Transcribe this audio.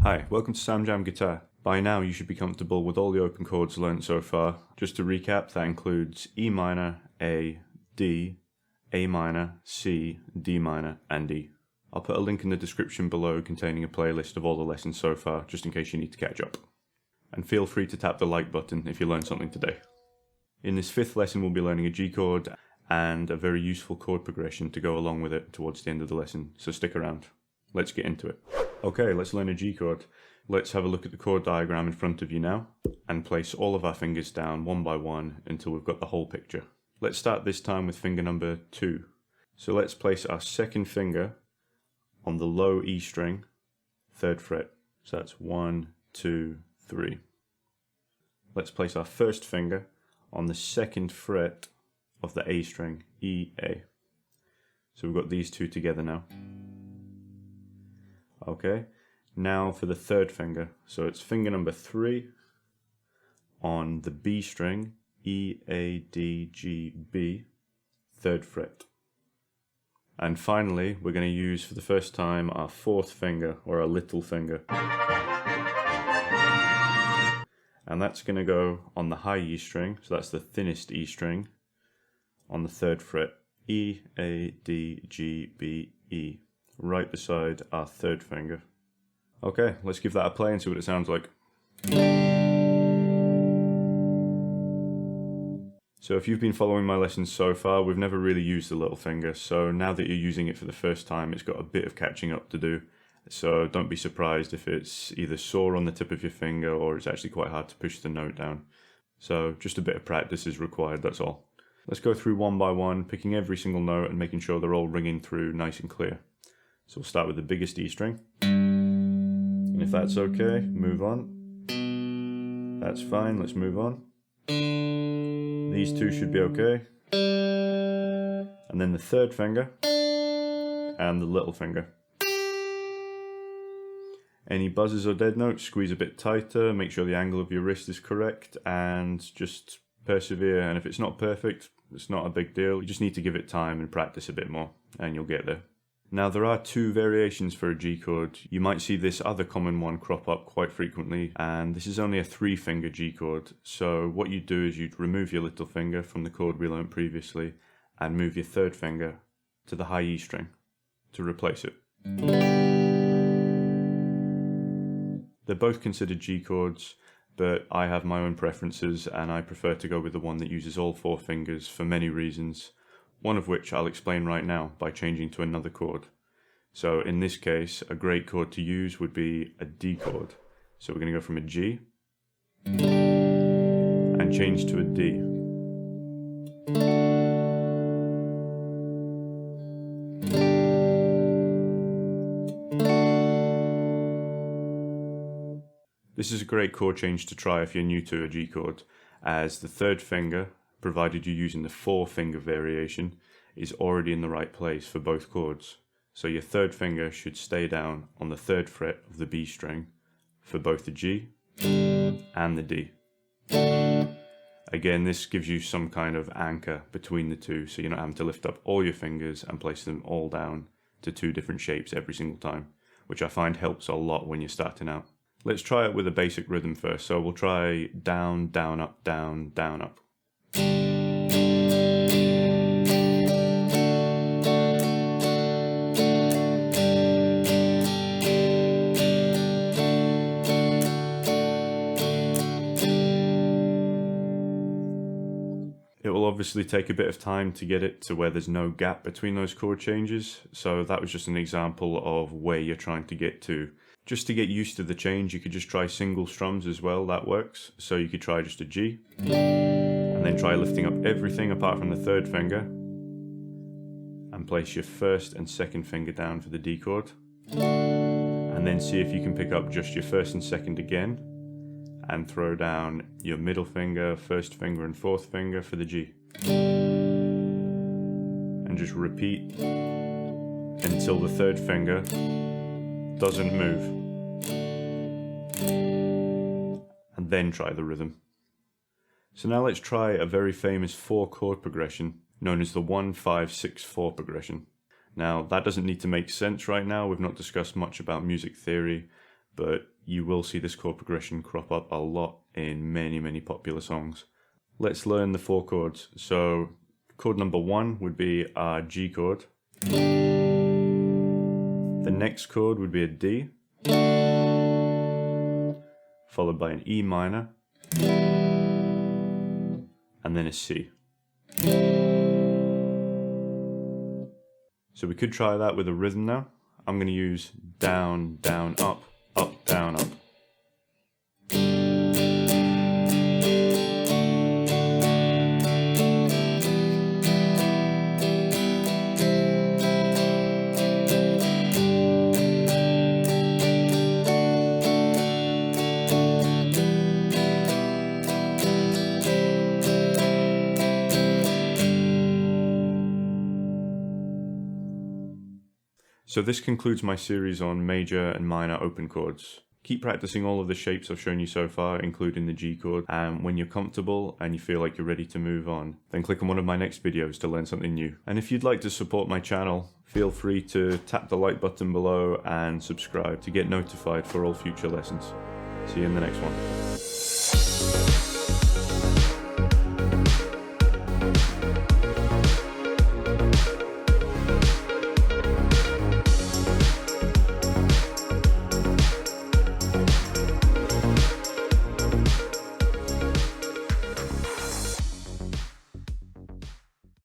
Hi, welcome to Samjamguitar. By now you should be comfortable with all the open chords learnt so far. Just to recap, that includes E minor, A, D, A minor, C, D minor, and E. I'll put a link in the description below containing a playlist of all the lessons so far, just in case you need to catch up. And feel free to tap the like button if you learned something today. In this fifth lesson we'll be learning a G chord and a very useful chord progression to go along with it towards the end of the lesson, so stick around. Let's get into it. Okay, let's learn a G chord. Let's have a look at the chord diagram in front of you now and place all of our fingers down one by one until we've got the whole picture. Let's start this time with finger number 2. So let's place our second finger on the low E string, 3rd fret. So that's 1, 2, 3. Let's place our first finger on the 2nd fret of the A string, E, A. So we've got these two together now. Okay, now for the 3rd finger. So it's finger number 3 on the B string, E, A, D, G, B, 3rd fret. And finally, we're going to use for the first time our 4th finger, or our little finger. And that's going to go on the high E string, so that's the thinnest E string, on the 3rd fret, E, A, D, G, B, E, right beside our 3rd finger. Okay, let's give that a play and see what it sounds like. So if you've been following my lessons so far, we've never really used the little finger, so now that you're using it for the first time, it's got a bit of catching up to do. So don't be surprised if it's either sore on the tip of your finger or it's actually quite hard to push the note down. So just a bit of practice is required, that's all. Let's go through one by one, picking every single note and making sure they're all ringing through nice and clear. So we'll start with the biggest E string. And if that's okay, move on. That's fine, let's move on. These two should be okay. And then the 3rd finger and the little finger. Any buzzes or dead notes, squeeze a bit tighter, make sure the angle of your wrist is correct, and just persevere. And if it's not perfect, it's not a big deal. You just need to give it time and practice a bit more, and you'll get there. Now there are 2 variations for a G chord. You might see this other common one crop up quite frequently, and this is only a 3-finger G chord. So what you'd do is you'd remove your little finger from the chord we learnt previously and move your 3rd finger to the high E string to replace it. They're both considered G chords, but I have my own preferences and I prefer to go with the one that uses all 4 fingers for many reasons. One of which I'll explain right now by changing to another chord. So in this case, a great chord to use would be a D chord. So we're going to go from a G and change to a D. This is a great chord change to try if you're new to a G chord, as the 3rd finger, provided you're using the 4-finger variation, is already in the right place for both chords. So your 3rd finger should stay down on the 3rd fret of the B string for both the G and the D. Again, this gives you some kind of anchor between the two, so you're not having to lift up all your fingers and place them all down to 2 different shapes every single time, which I find helps a lot when you're starting out. Let's try it with a basic rhythm first. So we'll try down, down, up, down, down, up. It will obviously take a bit of time to get it to where there's no gap between those chord changes, so that was just an example of where you're trying to get to. Just to get used to the change, you could just try single strums as well, that works. So you could try just a G, and then try lifting up everything apart from the 3rd finger, and place your 1st and 2nd finger down for the D chord, and then see if you can pick up just your 1st and 2nd again, and throw down your middle finger, 1st finger and 4th finger for the G. And just repeat until the 3rd finger doesn't move. And then try the rhythm. So now let's try a very famous 4-chord progression known as the 1-5-6-4 progression. Now that doesn't need to make sense right now, we've not discussed much about music theory, but you will see this chord progression crop up a lot in many popular songs. Let's learn the 4 chords. So chord number 1 would be our G chord. The next chord would be a D, followed by an E minor, and then a C. So we could try that with a rhythm now. I'm going to use down, down, up, down, up. So this concludes my series on major and minor open chords. Keep practicing all of the shapes I've shown you so far, including the G chord, and when you're comfortable and you feel like you're ready to move on, then click on one of my next videos to learn something new. And if you'd like to support my channel, feel free to tap the like button below and subscribe to get notified for all future lessons. See you in the next one.